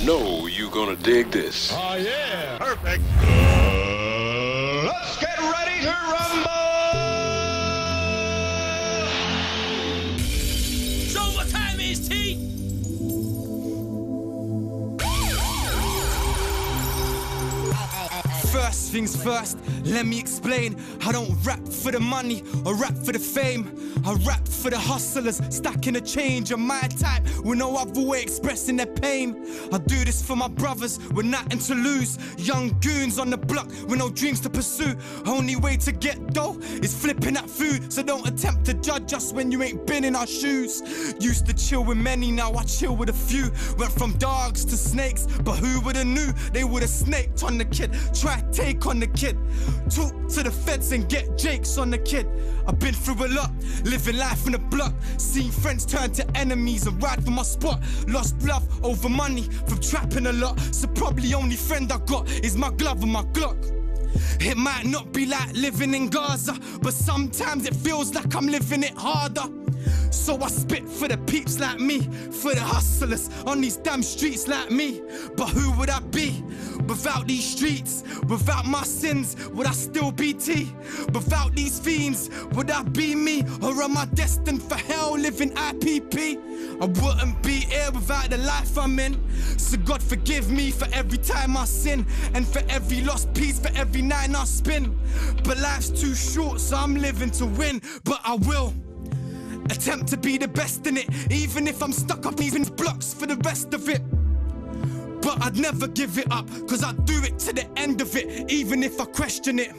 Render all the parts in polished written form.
know you're gonna dig this. Oh, yeah. Perfect. Let's get ready to rumble! So what time is T? First things first, let me explain. I don't rap for the money or rap for the fame. I rap for the hustlers, stacking the change of my type with no other way expressing their pain. I do this for my brothers with nothing to lose. Young goons on the block with no dreams to pursue. Only way to get dough is flipping that food. So don't attempt to judge us when you ain't been in our shoes. Used to chill with many, now I chill with a few. Went from dogs to snakes, but who would've knew they would've snaked on the kid. Try take on the kid. Talk to the feds and get jakes on the kid. I've been through a lot, living life in the block. Seen friends turn to enemies and ride for my spot. Lost love over money from trapping a lot. So probably only friend I got is my glove and my Glock. It might not be like living in Gaza, but sometimes it feels like I'm living it harder. So I spit for the peeps like me, for the hustlers on these damn streets like me. But who would I be without these streets? Without my sins, would I still be T? Without these fiends, would I be me? Or am I destined for hell living IPP? I wouldn't be here without the life I'm in. So God forgive me for every time I sin, and for every lost piece, for every night I spin. But life's too short, so I'm living to win. But I will attempt to be the best in it, even if I'm stuck up these blocks for the rest of it. But I'd never give it up, cause I'd do it to the end of it, even if I question it.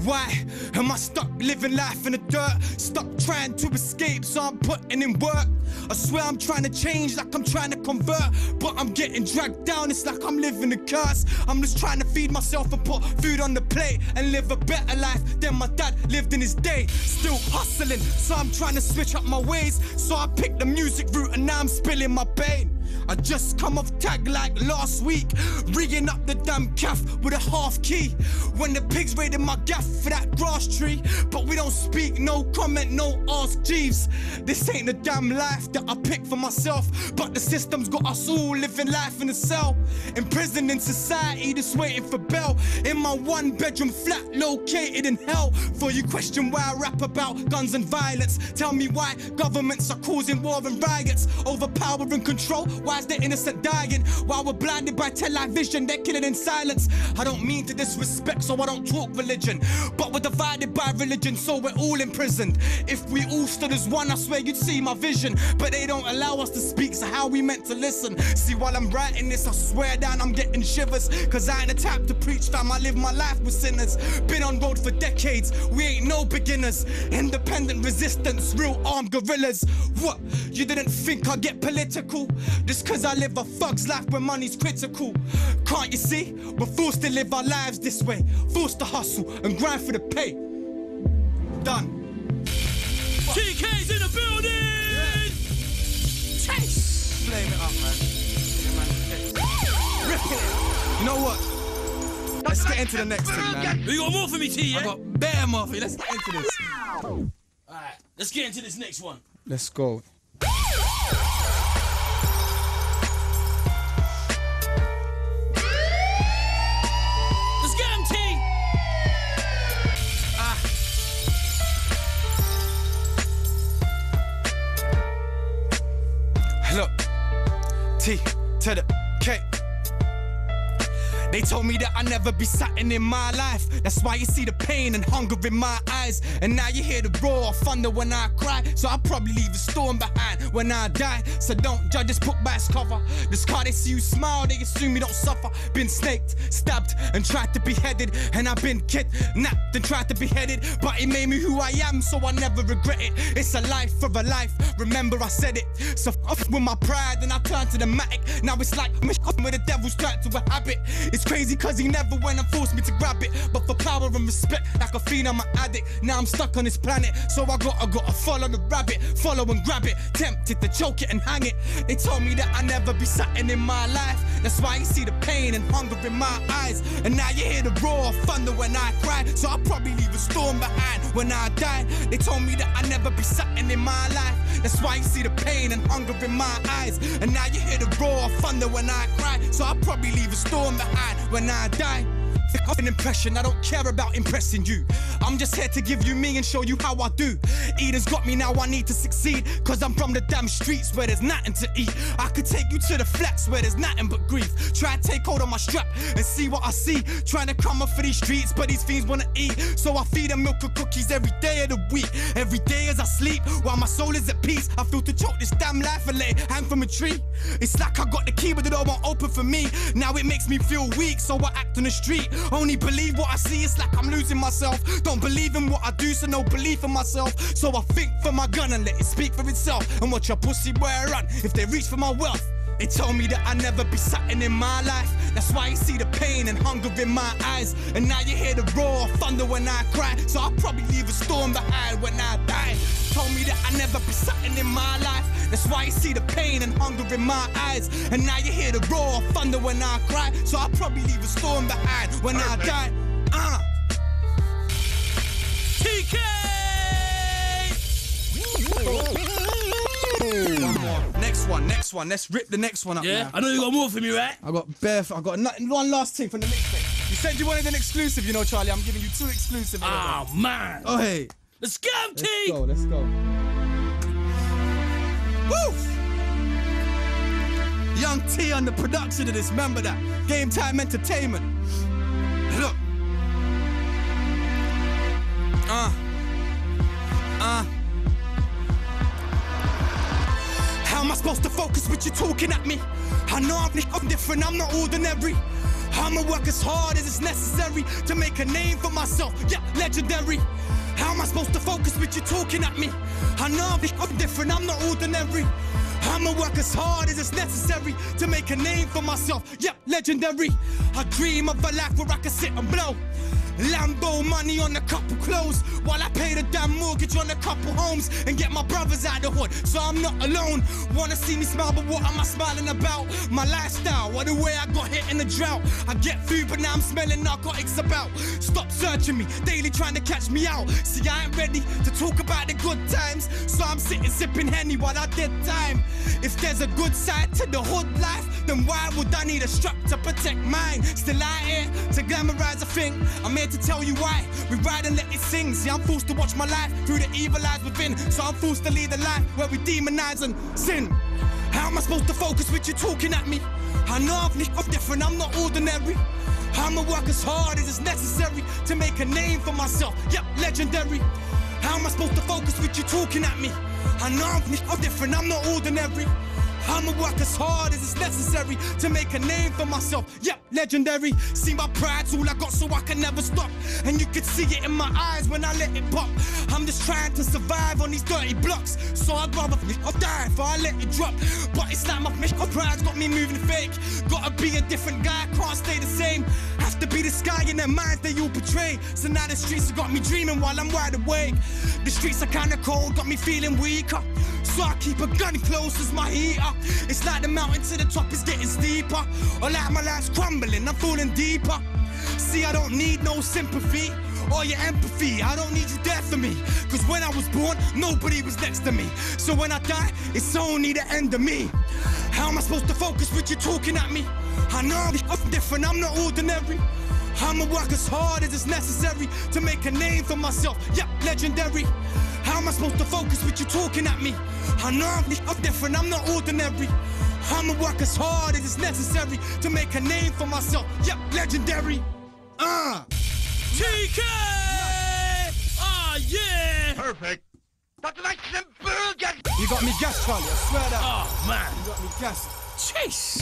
Why am I stuck living life in the dirt? Stuck trying to escape, so I'm putting in work. I swear I'm trying to change, like I'm trying to convert, but I'm getting dragged down, it's like I'm living a curse. I'm just trying to feed myself and put food on the plate and live a better life than my dad lived in his day. Still hustling, so I'm trying to switch up my ways. So I picked the music route and now I'm spilling my pain. I just come off tag like last week, rigging up the damn calf with a half key. When the pigs raided my gaff for that grass tree, but we don't speak, no comment, no ask Jeeves. This ain't the damn life that I picked for myself, but the system's got us all living life in a cell. Imprisoned in society, just waiting for bail. In my one-bedroom flat located in hell. For you question why I rap about guns and violence, tell me why governments are causing war and riots over power and control. Why is the innocent dying while we're blinded by television? They're killing in silence. I don't mean to disrespect, so I don't talk religion, but we're divided by religion, so we're all imprisoned. If we all stood as one, I swear you'd see my vision, but they don't allow us to speak, so how we meant to listen? See, while I'm writing this, I swear down I'm getting shivers, cause I ain't the type to preach, fam. I live my life with sinners. Been on road for decades, we ain't no beginners. Independent resistance, real armed guerrillas. What, you didn't think I'd get political? Just cause I live a thug's life where money's critical. Can't you see? We're forced to live our lives this way, forced to hustle and grind for the pay. Done. TK's in the building! Yeah. Chase! Flame it up, man. Ripping it. You know what? Let's get into the next thing, man. You got more for me, T, yeah? I got bare more for you. Let's get into this. Alright, let's get into this next one. Let's go. Look, T to the K. They told me that I'd never be satin in my life. That's why you see the pain and hunger in my eyes. And now you hear the roar of thunder when I cry. So I'll probably leave a storm behind when I die. So don't judge this book by its cover. This car, they see you smile, they assume you don't suffer. Been snaked, stabbed, and tried to be headed. And I've been kidnapped and tried to be headed. But it made me who I am, so I never regret it. It's a life for a life, remember I said it. So off with my pride and I turned to the matic. Now it's like where the devil's turned to a habit. It's crazy cause he never went and forced me to grab it, but for power and respect respect like a fiend, I'm an addict. Now I'm stuck on this planet, so I gotta follow the rabbit, follow and grab it, tempted to choke it and hang it. They told me that I never be something in my life. That's why you see the pain and hunger in my eyes. And now you hear the roar of thunder when I cry. So I'll probably leave a storm behind when I die. They told me that I never be something in my life. That's why you see the pain and hunger in my eyes. And now you hear the roar of thunder when I cry. So I'll probably leave a storm behind when I die. An impression, I don't care about impressing you. I'm just here to give you me and show you how I do. Eden's got me, now I need to succeed, cause I'm from the damn streets where there's nothing to eat. I could take you to the flats where there's nothing but grief. Try to take hold of my strap and see what I see. Trying to come up for these streets, but these fiends wanna eat. So I feed them milk and cookies every day of the week. Every day as I sleep, while my soul is at peace, I feel to choke this damn life and let it hang from a tree. It's like I got the key but the door won't open for me. Now it makes me feel weak, so I act on the street. Only believe what I see, it's like I'm losing myself. Don't believe in what I do, so no belief in myself. So I think for my gun and let it speak for itself. And watch your pussy boy run if they reach for my wealth. They told me that I never be something in my life. That's why you see the pain and hunger in my eyes. And now you hear the roar of thunder when I cry. So I'll probably leave a storm behind when I die. Told me that I never be something in my life. That's why you see the pain and hunger in my eyes. And now you hear the roar of thunder when I cry. So I'll probably leave a storm behind when I die. TK! Next one. Let's rip the next one up. Yeah, now. I know you got more for me, right? I got one last thing from the mixtape. You said you wanted an exclusive, you know, Charlie. I'm giving you two exclusive. Oh, man. Oh, hey. Let's get him, T! Let's go. Woo! Young T on the production of this, remember that? Game Time Entertainment. Look. How am I supposed to focus with you talking at me? I know I'm different, I'm not ordinary. I'ma work as hard as it's necessary to make a name for myself, yeah, legendary. How am I supposed to focus with you talking at me? I know I'm different, I'm not ordinary. I'ma work as hard as it's necessary to make a name for myself, yeah, legendary. I dream of a life where I can sit and blow Lambo money on a couple clothes while I pay the damn mortgage on a couple homes and get my brothers out the hood so I'm not alone. Wanna see me smile, but what am I smiling about? My lifestyle, or the way I got hit in the drought. I get food, but now I'm smelling narcotics about. Stop searching me, daily trying to catch me out. See, I ain't ready to talk about the good times, so I'm sitting sipping Henny while I did time. If there's a good side to the hood life, then why would I need a strap to protect mine? Still out here to glamorize a thing. I'm here to tell you why. We ride and let it sing. See, I'm forced to watch my life through the evil eyes within. So I'm forced to lead a life where we demonize and sin. How am I supposed to focus with you talking at me? I know I'm different, I'm not ordinary. I'ma work as hard as it's necessary to make a name for myself. Yep, legendary. How am I supposed to focus with you talking at me? I know I'm different, I'm not ordinary. I'ma work as hard as it's necessary to make a name for myself. Yep, legendary. See, my pride's all I got, so I can never stop. And you can see it in my eyes when I let it pop. I'm just trying to survive on these dirty blocks, so I'd rather die if I let it drop. But it's like my pride's got me moving fake. Gotta be a different guy, can't stay the same. Have to be the sky in their minds they all portray. So now the streets have got me dreaming while I'm wide awake. The streets are kinda cold, got me feeling weaker, so I keep a gun close as my heater. It's like the mountain to the top is getting steeper, or like my life's crumbling, I'm falling deeper. See, I don't need no sympathy or your empathy. I don't need you there for me, cause when I was born, nobody was next to me. So when I die, it's only the end of me. How am I supposed to focus with you talking at me? I know I'm different, I'm not ordinary. I'ma work as hard as it's necessary to make a name for myself, yep, legendary. How am I supposed to focus with you talking at me? I know I'm different, I'm not ordinary. I'ma work as hard as it's necessary to make a name for myself, yep, legendary. TK! Ah, yeah! Perfect. That's like simple. You got me gassed, Charlie, I swear that. Oh, man. You got me gassed. Chase!